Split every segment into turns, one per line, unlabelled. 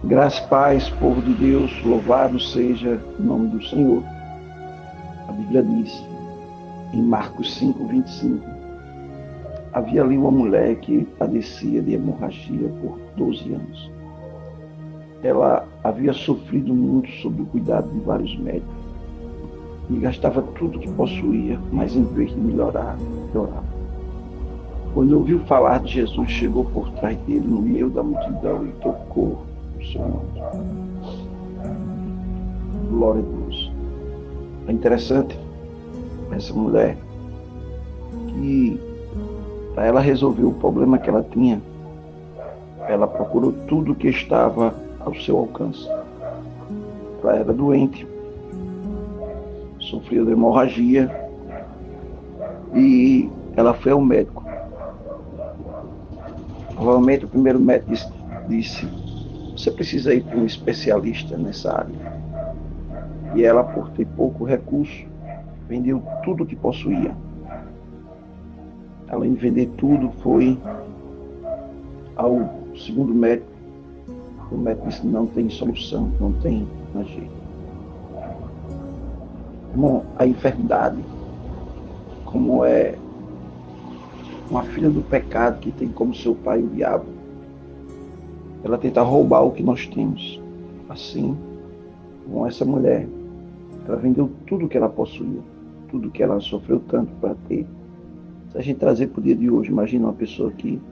Graça e paz, povo de Deus, louvado seja o nome do Senhor. A Bíblia diz, em Marcos 5:25, havia ali uma mulher que padecia de hemorragia por 12 anos. Ela havia sofrido muito sob o cuidado de vários médicos e gastava tudo que possuía, mas em vez de melhorar, piorava. Quando ouviu falar de Jesus, chegou por trás dele no meio da multidão e tocou o seu manto. Glória a Deus. É interessante essa mulher que, para ela resolver o problema que ela tinha, ela procurou tudo que estava ao seu alcance. Ela era doente, sofria de hemorragia e ela foi ao médico. Provavelmente o primeiro médico disse: você precisa ir para um especialista nessa área. E ela, por ter pouco recurso, vendeu tudo que possuía. Além de vender tudo, foi ao segundo médico. O médico disse: não tem solução, não tem mais jeito. Como a enfermidade, como é uma filha do pecado que tem como seu pai o diabo, ela tenta roubar o que nós temos. Assim como essa mulher, ela vendeu tudo que ela possuía, tudo que ela sofreu tanto para ter. Se a gente trazer para o dia de hoje, imagina uma pessoa que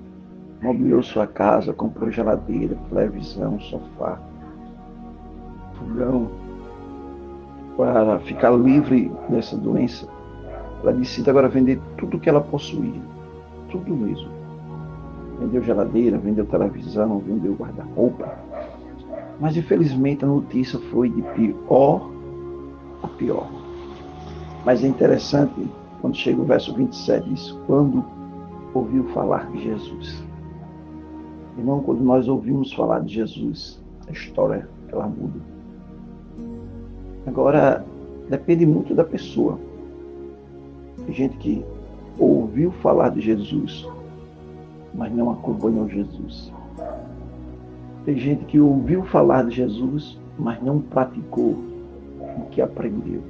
mobiliou sua casa, comprou geladeira, televisão, sofá, fogão, para ficar livre dessa doença. Ela decide agora vender tudo que ela possuía, tudo mesmo. Vendeu geladeira, vendeu televisão, vendeu guarda-roupa. Mas infelizmente a notícia foi de pior a pior. Mas é interessante, quando chega o verso 27, diz: quando ouviu falar de Jesus. Irmão, quando nós ouvimos falar de Jesus, a história, ela muda. Agora, depende muito da pessoa. Tem gente que ouviu falar de Jesus, mas não acompanhou Jesus. Tem gente que ouviu falar de Jesus, mas não praticou o que aprendeu.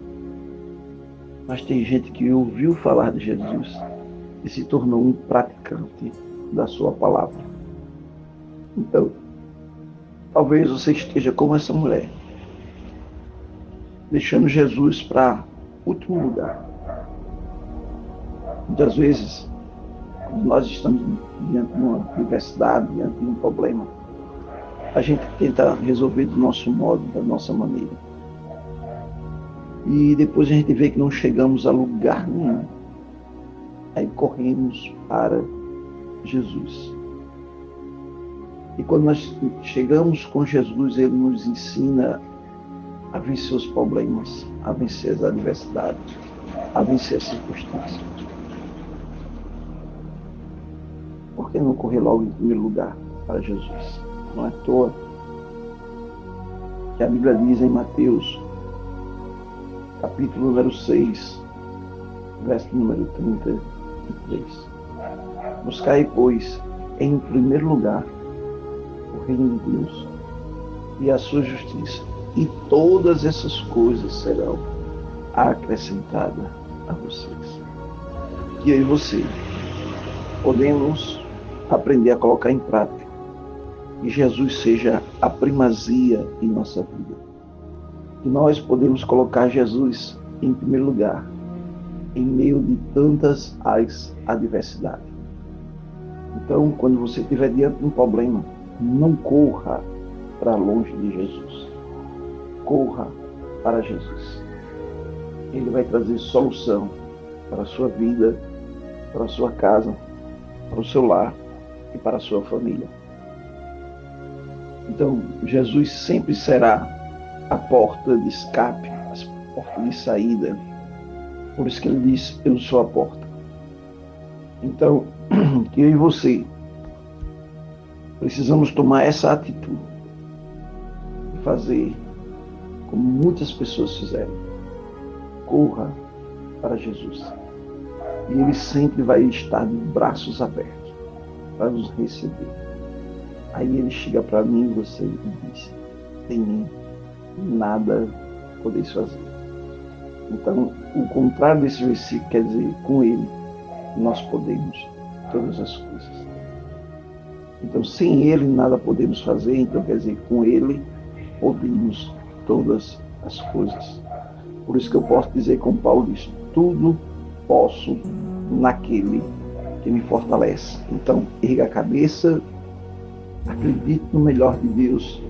Mas tem gente que ouviu falar de Jesus e se tornou um praticante da sua palavra. Então, talvez você esteja como essa mulher, deixando Jesus para último lugar. Muitas vezes, quando nós estamos diante de uma adversidade, diante de um problema, a gente tenta resolver do nosso modo, da nossa maneira. E depois a gente vê que não chegamos a lugar nenhum. Aí corremos para Jesus. E quando nós chegamos com Jesus, Ele nos ensina a vencer os problemas, a vencer as adversidades, a vencer as circunstâncias. Por que não correr logo em primeiro lugar para Jesus? Não é à toa que a Bíblia diz em Mateus, capítulo número 6, verso número 33. Buscai, pois, em primeiro lugar o reino de Deus e a sua justiça, e todas essas coisas serão acrescentadas a vocês. E eu e você podemos aprender a colocar em prática que Jesus seja a primazia em nossa vida. Que nós podemos colocar Jesus em primeiro lugar, em meio de tantas as adversidades. Então, quando você estiver diante de um problema, não corra para longe de Jesus. Corra para Jesus. Ele vai trazer solução para a sua vida, para a sua casa, para o seu lar e para a sua família. Então, Jesus sempre será a porta de escape, a porta de saída. Por isso que ele diz: eu sou a porta. Então, que eu e você precisamos tomar essa atitude e fazer como muitas pessoas fizeram. Corra para Jesus. E Ele sempre vai estar de braços abertos para nos receber. Aí ele chega para mim e você e diz: sem mim, nada podeis fazer. Então, o contrário desse versículo quer dizer, com ele, nós podemos todas as coisas. Então, sem ele, nada podemos fazer. Então, quer dizer, com ele, podemos todas as coisas. Por isso que eu posso dizer, como Paulo diz, tudo posso naquele que me fortalece. Então, erga a cabeça, acredite no melhor de Deus.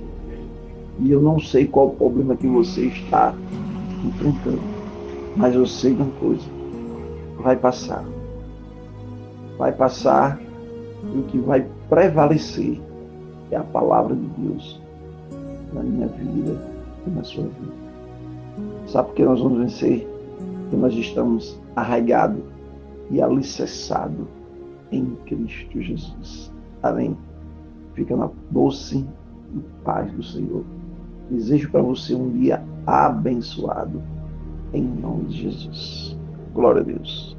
E eu não sei qual o problema que você está enfrentando, mas eu sei uma coisa: vai passar. Vai passar, e o que vai prevalecer é a palavra de Deus na minha vida e na sua vida. Sabe por que nós vamos vencer? Porque nós estamos arraigados e alicerçados em Cristo Jesus. Amém? Fica na doce paz do Senhor. Desejo para você um dia abençoado, em nome de Jesus. Glória a Deus.